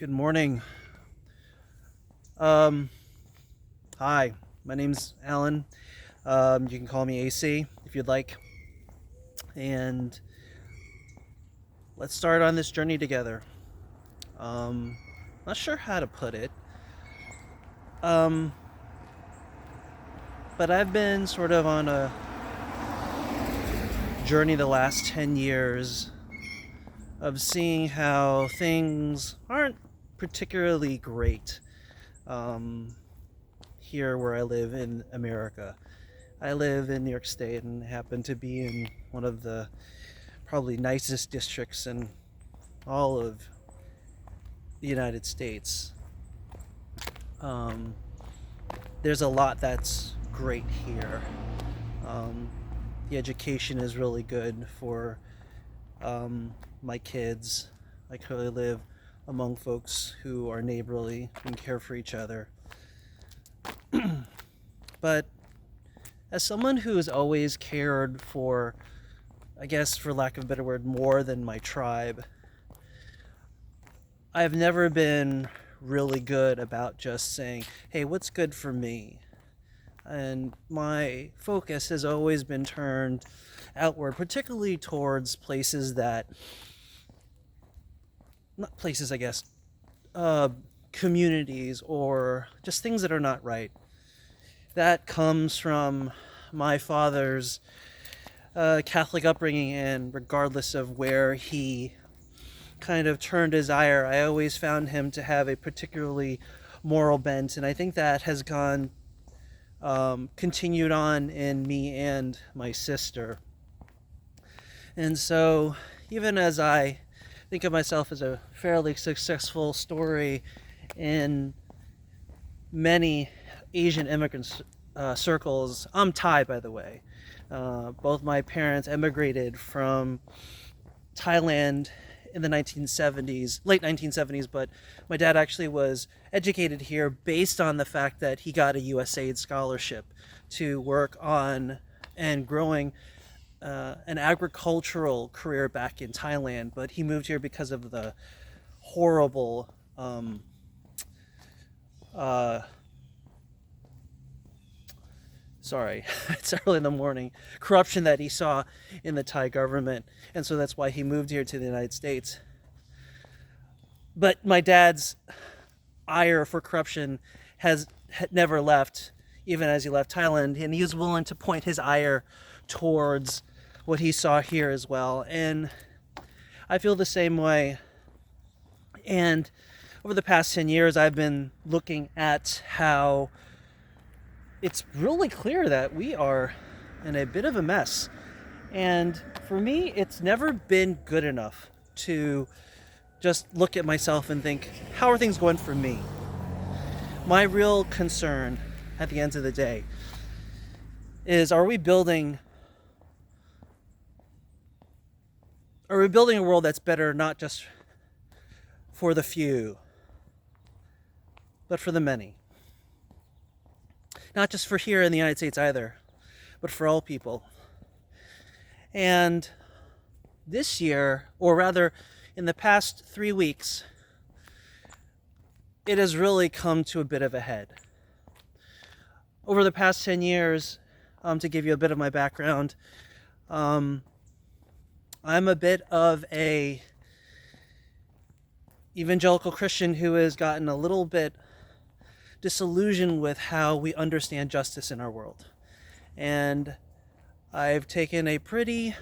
Good morning. Um, Hi, my name's Alan. You can call me AC if you'd like. And let's start on this journey together. Um, Not sure how to put it. Um, but I've been sort of on a journey the last 10 years of seeing how things aren't particularly great um, here where I live in America. I live in New York State and happen to be in one of the probably nicest districts in all of the United States. Um, there's a lot that's great here. Um, the education is really good for my kids. I currently live among folks who are neighborly and care for each other. But as someone who has always cared for, I guess for lack of a better word, more than my tribe, I've never been really good about just saying, hey, what's good for me? And my focus has always been turned outward, particularly towards places that, not places, I guess, communities or just things that are not right. That comes from my father's Catholic upbringing, and regardless of where he kind of turned his ire, I always found him to have a particularly moral bent, and I think that has continued on in me and my sister. And so, even as I think of myself as a fairly successful story in many Asian immigrant circles, I'm Thai, by the way. Both my parents emigrated from Thailand in the 1970s, late 1970s, but my dad actually was educated here based on the fact that he got a USAID scholarship to work on and growing an agricultural career back in Thailand. But he moved here because of the horrible uh, sorry, it's early in the morning, corruption that he saw in the Thai government. And so that's why he moved here to the United States. But my dad's ire for corruption has never left, even as he left Thailand. And he was willing to point his ire towards what he saw here as well. And I feel the same way. And over the past 10 years, I've been looking at how it's really clear that we are in a bit of a mess. And for me, it's never been good enough to just look at myself and think, how are things going for me? My real concern at the end of the day is, are we building a world that's better not just for the few, but for the many? Not just for here in the United States either, but for all people. And this year, or rather in the past 3 weeks, it has really come to a bit of a head. Over the past 10 years, to give you a bit of my background, I'm a bit of a evangelical Christian who has gotten a little bit disillusioned with how we understand justice in our world. And I've taken a pretty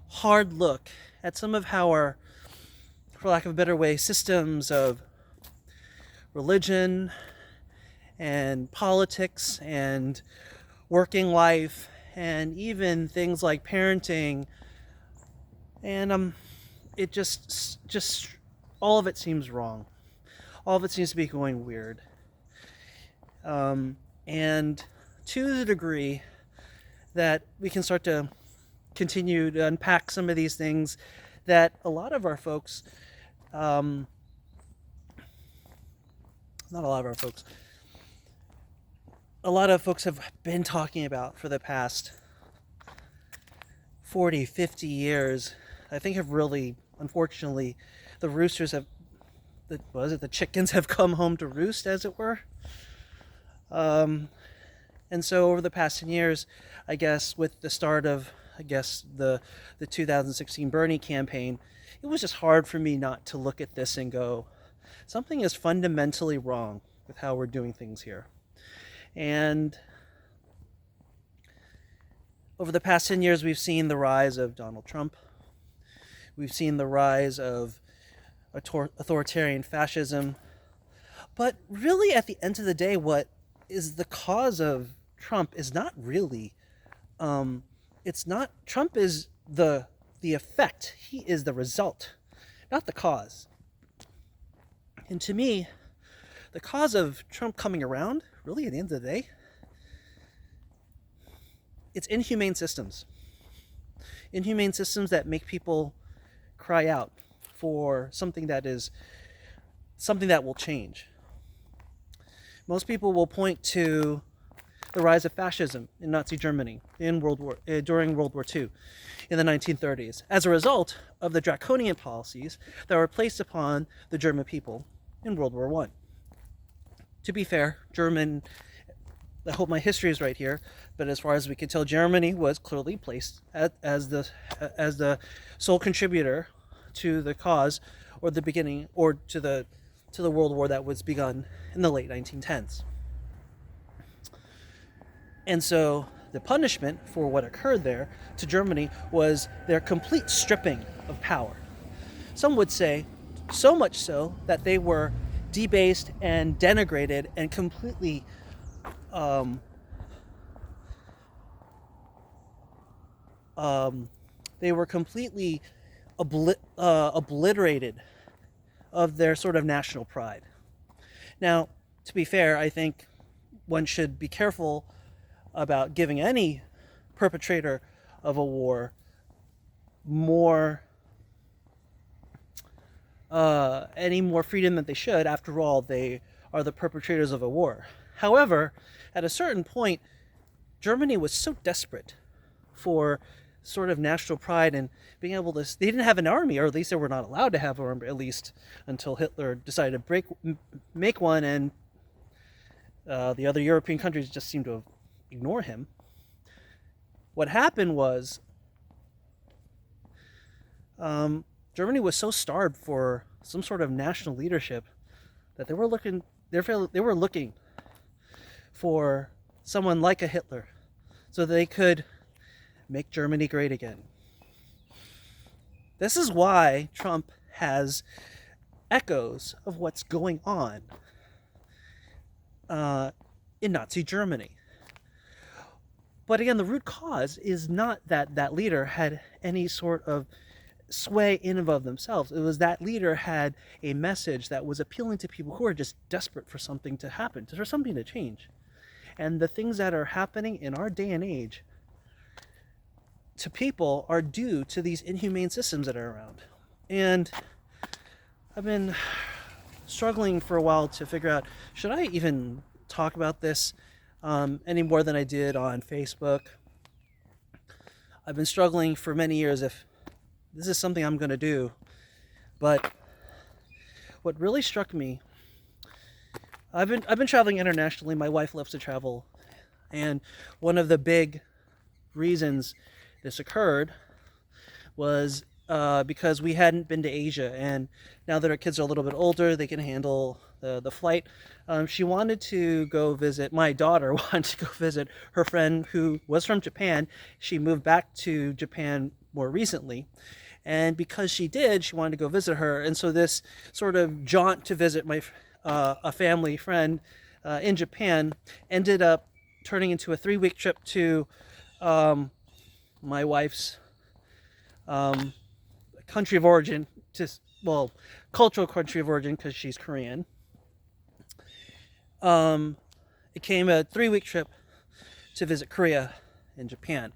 hard look at some of how our, for lack of a better way, systems of religion and politics and working life and even things like parenting, and it just all of it seems wrong. All of it seems to be going weird. And to the degree that we can start to continue to unpack some of these things that a lot of our folks, not a lot of our folks, a lot of folks have been talking about for the past 40, 50 years, I think have really, unfortunately, the roosters have the chickens have come home to roost, as it were. And so over the past 10 years, I guess with the start of, the 2016 Bernie campaign, it was just hard for me not to look at this and go, something is fundamentally wrong with how we're doing things here. And over the past 10 years, we've seen the rise of Donald Trump. We've seen the rise of authoritarian fascism. But really, at the end of the day, what is the cause of Trump is not really, it's not, Trump is the effect. He is the result, not the cause. And to me, the cause of Trump coming around, really at the end of the day, it's inhumane systems. Inhumane systems that make people cry out for something that will change. Most people will point to the rise of fascism in Nazi Germany during World War II in the 1930s as a result of the draconian policies that were placed upon the German people in World War I. To be fair, I hope my history is right here, but as far as we can tell, Germany was clearly placed as the sole contributor to the cause, or the beginning, or to the World War that was begun in the late 1910s. And so the punishment for what occurred there to Germany was their complete stripping of power. Some would say so much so that they were debased and denigrated and completely obliterated of their sort of national pride. Now, to be fair, I think one should be careful about giving any perpetrator of a war any more freedom than they should. After all, they are the perpetrators of a war. However, at a certain point, Germany was so desperate for sort of national pride and being able to, they didn't have an army, or at least they were not allowed to have an army, at least until Hitler decided to make one, and the other European countries just seemed to ignore him. What happened was Germany was so starved for some sort of national leadership that they were looking for someone like a Hitler so they could make Germany great again. This is why Trump has echoes of what's going on in Nazi Germany. But again, the root cause is not that that leader had any sort of sway in and of themselves. It was that leader had a message that was appealing to people who are just desperate for something to happen, for something to change. And the things that are happening in our day and age to people are due to these inhumane systems that are around. And I've been struggling for a while to figure out, should I even talk about this any more than I did on Facebook? I've been struggling for many years if this is something I'm going to do. But what really struck me, I've been traveling internationally. My wife loves to travel, and one of the big reasons this occurred was because we hadn't been to Asia, and now that our kids are a little bit older, they can handle the flight. She wanted to go visit, my daughter wanted to go visit her friend who was from Japan. She moved back to Japan more recently, and because she did, she wanted to go visit her. And so this sort of jaunt to visit a family friend in Japan ended up turning into a 3-week trip to my wife's country of origin, cultural country of origin, because she's Korean. It came a 3-week trip to visit Korea and Japan.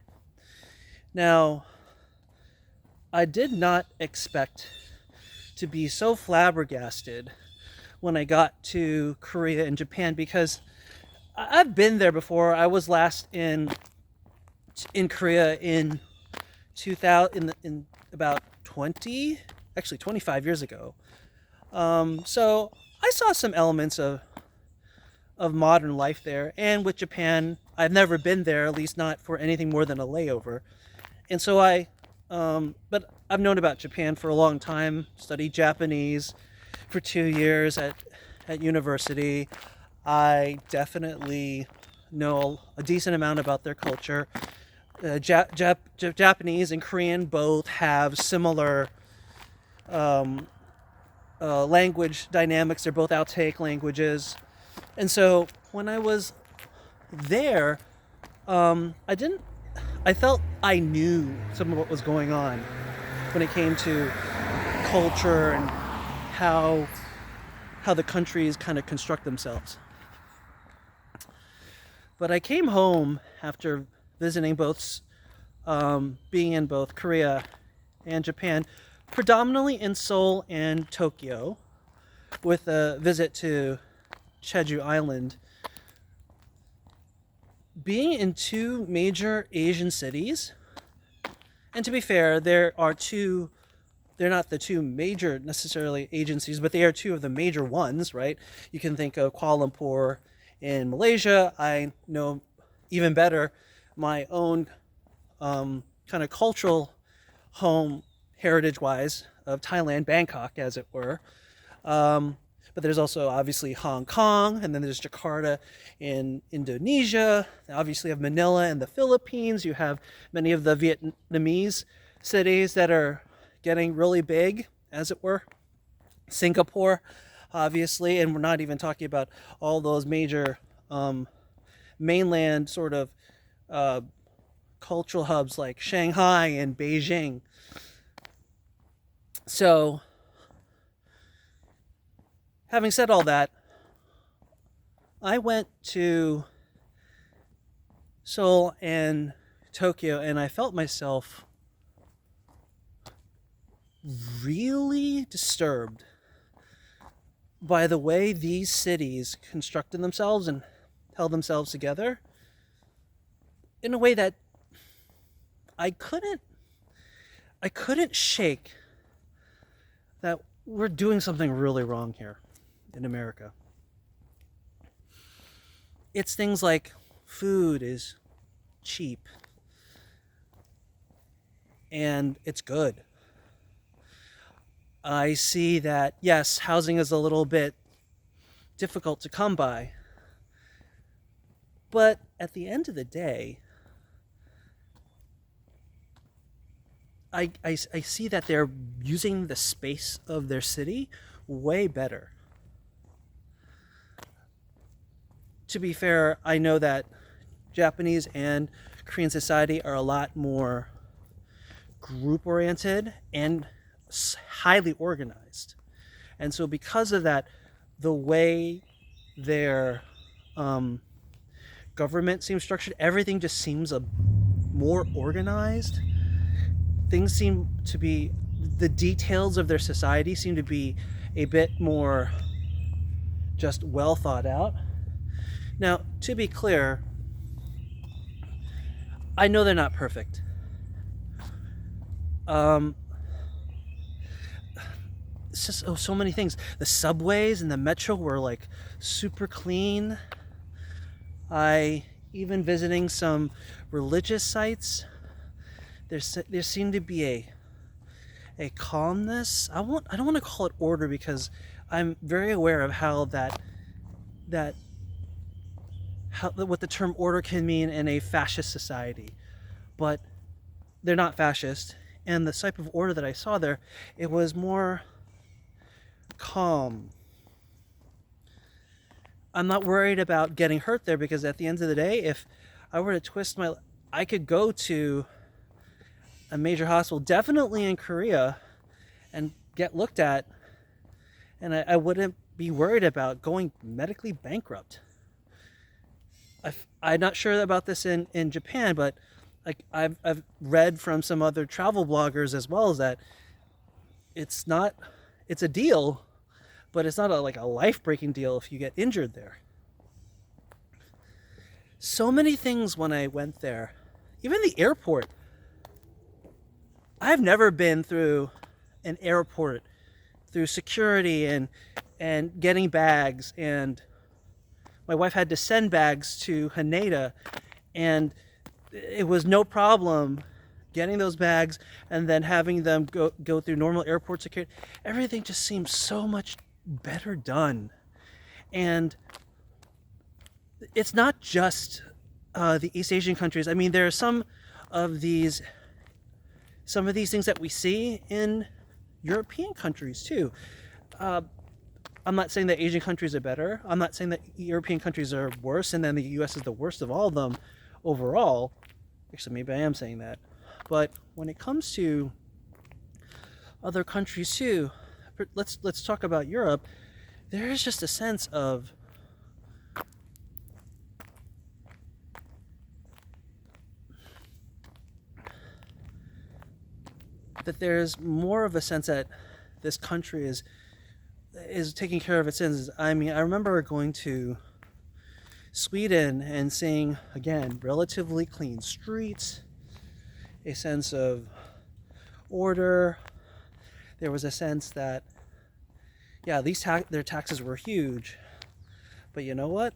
Now, I did not expect to be so flabbergasted when I got to Korea and Japan, because I've been there before. I was last in Korea in 2000, in about 25 years ago. So I saw some elements of modern life there. And with Japan, I've never been there, at least not for anything more than a layover. And so but I've known about Japan for a long time, studied Japanese for 2 years at university. I definitely know a decent amount about their culture. Japanese and Korean both have similar language dynamics. They're both outtake languages. And so when I was there, I didn't. I felt I knew some of what was going on when it came to culture and how the countries kind of construct themselves. But I came home after visiting being in both Korea and Japan, predominantly in Seoul and Tokyo, with a visit to Jeju Island. Being in two major Asian cities, and to be fair, they're not the two major necessarily agencies, but they are two of the major ones, right? You can think of Kuala Lumpur in Malaysia. I know even better my own kind of cultural home, heritage-wise, of Thailand, Bangkok, as it were. But there's also obviously Hong Kong, and then there's Jakarta in Indonesia. Obviously, you have Manila in the Philippines. You have many of the Vietnamese cities that are getting really big, as it were. Singapore, obviously, and we're not even talking about all those major mainland sort of cultural hubs like Shanghai and Beijing. So, having said all that, I went to Seoul and Tokyo, and I felt myself really disturbed by the way these cities constructed themselves and held themselves together in a way that I couldn't shake that we're doing something really wrong here in America. It's things like food is cheap and it's good. I see that, yes, housing is a little bit difficult to come by, but at the end of the day, I see that they're using the space of their city way better. To be fair, I know that Japanese and Korean society are a lot more group-oriented and highly organized. And so because of that, the way their government seems structured, everything just seems more organized. Things seem to be, the details of their society seem to be a bit more just well thought out. Now, to be clear, I know they're not perfect. It's just so many things. The subways and the metro were like super clean. Even visiting some religious sites, there seemed to be a calmness. I don't want to call it order because I'm very aware of how what the term order can mean in a fascist society, but they're not fascist. And the type of order that I saw there, it was more calm. I'm not worried about getting hurt there because at the end of the day, if I were to twist I could go to a major hospital, definitely in Korea, and get looked at, and I wouldn't be worried about going medically bankrupt. I'm not sure about this in Japan, but I've read from some other travel bloggers as well as that it's a deal, but it's not a life-breaking deal if you get injured there. So many things when I went there, even the airport. I've never been through an airport through security and getting bags, and my wife had to send bags to Haneda, and it was no problem getting those bags and then having them go through normal airport security. Everything just seems so much better done. And it's not just the East Asian countries. I mean, there are some of these things that we see in European countries too. I'm not saying that Asian countries are better. I'm not saying that European countries are worse and then the US is the worst of all of them overall. Actually, maybe I am saying that. But when it comes to other countries too, let's talk about Europe. There is just a sense of that there's more of a sense that this country is taking care of its citizens. I mean, I remember going to Sweden and seeing, again, relatively clean streets, a sense of order. There was a sense that, yeah, their taxes were huge, but you know what?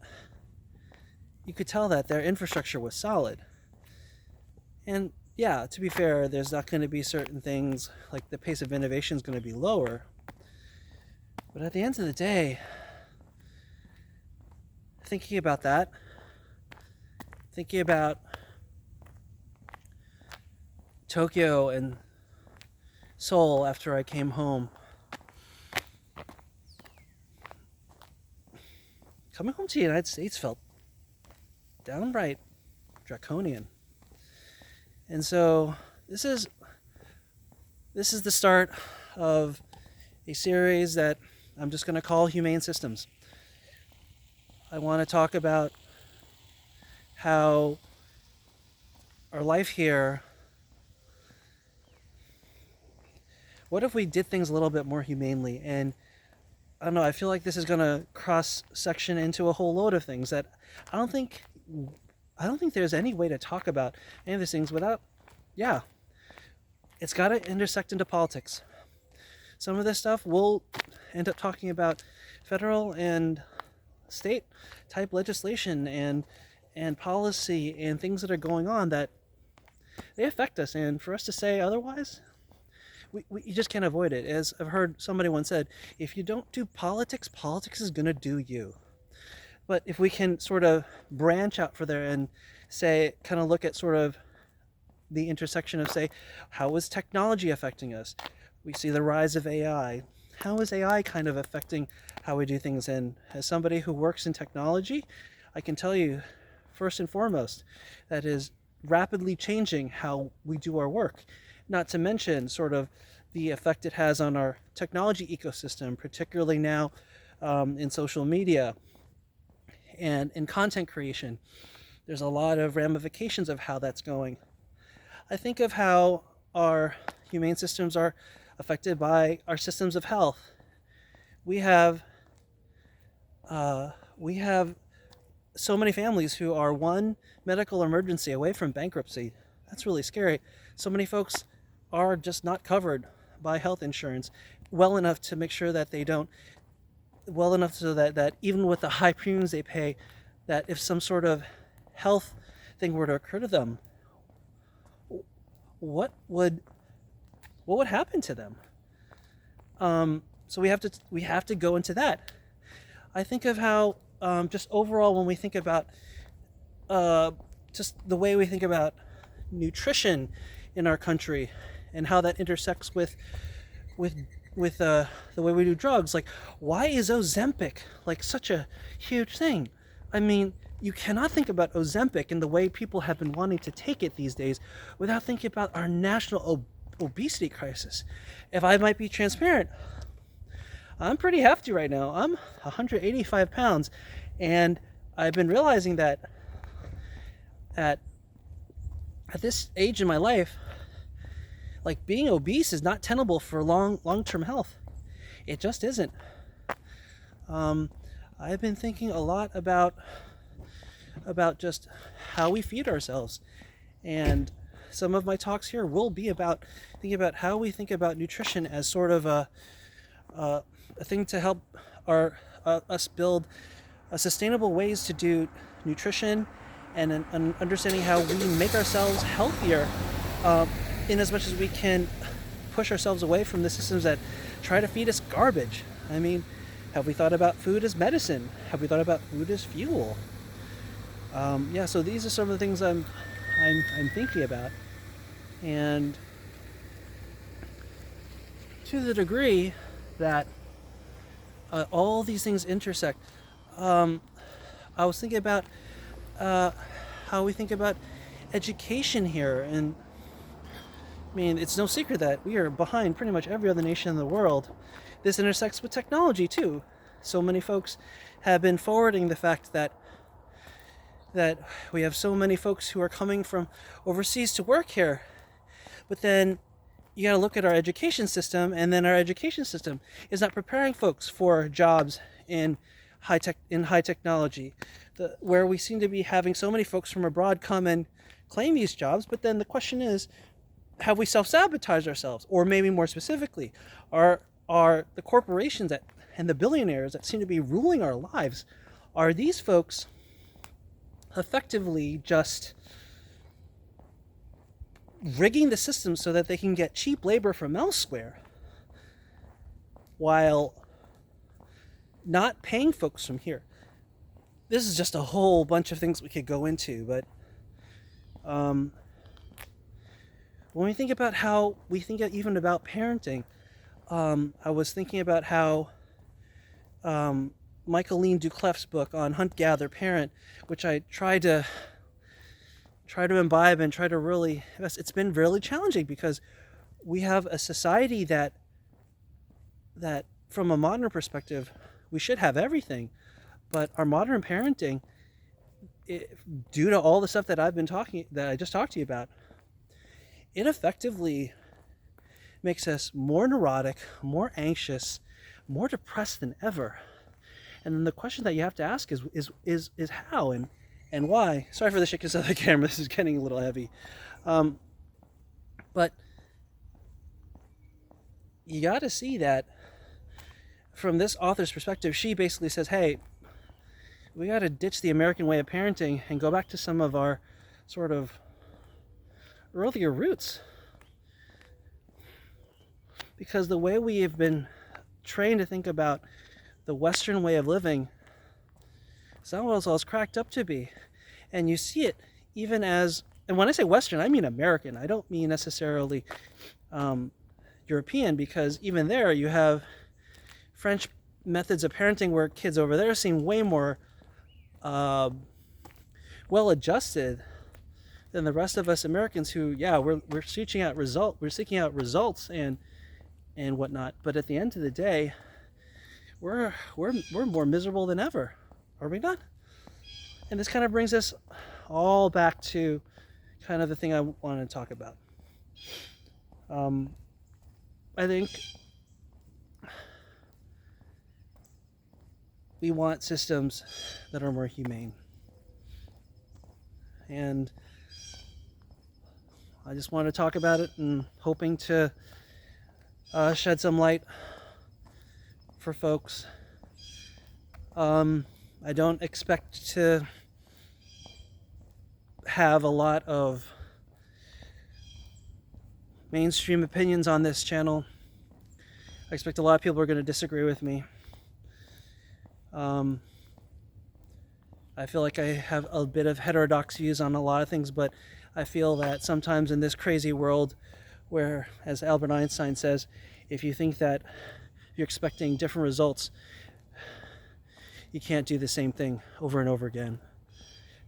You could tell that their infrastructure was solid. And yeah, to be fair, there's not going to be certain things, like the pace of innovation is going to be lower. But at the end of the day, thinking about that, thinking about Tokyo and Seoul after I came home, coming home to the United States felt downright draconian. And so this is the start of a series that I'm just going to call Humane Systems. I want to talk about how our life here, what if we did things a little bit more humanely? And I don't know, I feel like this is going to cross section into a whole load of things that I don't think there's any way to talk about any of these things without, it's got to intersect into politics. Some of this stuff we'll end up talking about federal and state type legislation and policy and things that are going on that they affect us. And for us to say otherwise, you just can't avoid it. As I've heard somebody once said, if you don't do politics, politics is going to do you. But if we can sort of branch out for there and say, kind of look at sort of the intersection of, say, how is technology affecting us? We see the rise of AI. How is AI kind of affecting how we do things? And as somebody who works in technology, I can tell you, first and foremost, that is rapidly changing how we do our work. Not to mention sort of the effect it has on our technology ecosystem, particularly now in social media and in content creation. There's a lot of ramifications of how that's going. I think of how our humane systems are affected by our systems of health. We have so many families who are one medical emergency away from bankruptcy. That's really scary. So many folks are just not covered by health insurance well enough to make sure that they don't, well enough so that even with the high premiums they pay, that if some sort of health thing were to occur to them, what would happen to them? So we have to go into that. I think of how just overall when we think about just the way we think about nutrition in our country and how that intersects with the way we do drugs. Like, why is Ozempic like such a huge thing? I mean, you cannot think about Ozempic and the way people have been wanting to take it these days without thinking about our national obesity crisis. If I might be transparent, I'm pretty hefty right now. I'm 185 pounds, and I've been realizing that at this age in my life, like, being obese is not tenable for long-term health. It just isn't. I've been thinking a lot about just how we feed ourselves, and some of my talks here will be about thinking about how we think about nutrition as sort of a thing to help us build sustainable ways to do nutrition and understanding how we make ourselves healthier, in as much as we can push ourselves away from the systems that try to feed us garbage. I mean, have we thought about food as medicine? Have we thought about food as fuel? So these are some of the things I'm thinking about, and to the degree that all these things intersect, I was thinking about how we think about education here, and I mean, it's no secret that we are behind pretty much every other nation in the world. This intersects with technology too. So many folks have been forwarding the fact that we have so many folks who are coming from overseas to work here. But then you got to look at our education system, and then our education system is not preparing folks for jobs in high technology, where we seem to be having so many folks from abroad come and claim these jobs. But then the question is, have we self-sabotaged ourselves? Or maybe more specifically, are the corporations and the billionaires that seem to be ruling our lives, are these folks effectively just rigging the system so that they can get cheap labor from elsewhere, while not paying folks from here? This is just a whole bunch of things we could go into, but when we think about how we think even about parenting, I was thinking about how Michaeline Ducleff's book on Hunt, Gather, Parent, which I try to imbibe and try to really, it's been really challenging, because we have a society that from a modern perspective, we should have everything, but our modern parenting, due to all the stuff that I just talked to you about, it effectively makes us more neurotic, more anxious, more depressed than ever. And then the question that you have to ask is how and why. Sorry for the shakiness of the camera. This is getting a little heavy. But you got to see that from this author's perspective. She basically says, hey, we got to ditch the American way of parenting and go back to some of our sort of earlier roots. Because the way we have been trained to think about the Western way of living is not what it's cracked up to be. And you see it even as, and when I say Western, I mean American. I don't mean necessarily European, because even there you have French methods of parenting where kids over there seem way more well adjusted than the rest of us Americans, who, we're seeking out results and whatnot. But at the end of the day, we're more miserable than ever, are we not? And this kind of brings us all back to kind of the thing I want to talk about. I think we want systems that are more humane. And I just want to talk about it, and hoping to shed some light for folks. I don't expect to have a lot of mainstream opinions on this channel. I expect a lot of people are going to disagree with me. I feel like I have a bit of heterodox views on a lot of things, but I feel that sometimes in this crazy world where, as Albert Einstein says, if you think that you're expecting different results, you can't do the same thing over and over again.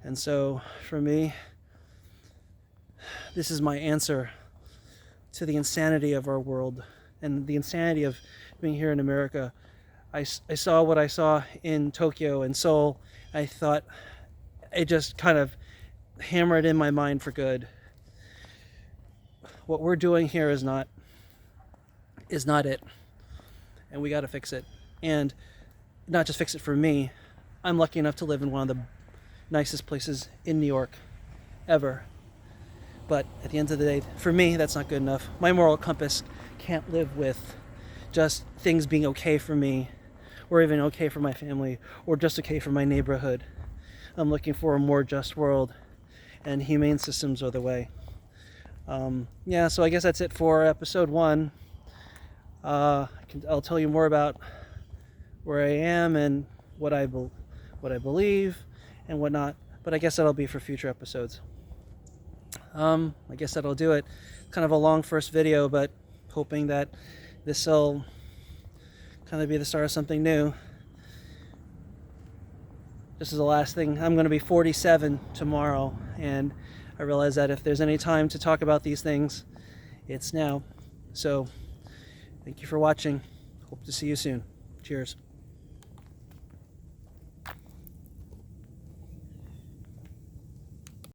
And so for me, this is my answer to the insanity of our world and the insanity of being here in America. I saw what I saw in Tokyo and Seoul. I thought it just kind of hammered in my mind for good. What we're doing here is not it, and we got to fix it. And not just fix it for me. I'm lucky enough to live in one of the nicest places in New York ever. But at the end of the day, for me, that's not good enough. My moral compass can't live with just things being okay for me, or even okay for my family, or just okay for my neighborhood. I'm looking for a more just world, and humane systems are the way. Yeah, so I guess that's it for episode 1. I'll tell you more about where I am and what I believe and whatnot, but I guess that'll be for future episodes. I guess that'll do it. Kind of a long first video, but hoping that this will kind of be the start of something new. This is the last thing. I'm going to be 47 tomorrow, and I realize that if there's any time to talk about these things, it's now. So, thank you for watching. Hope to see you soon. Cheers.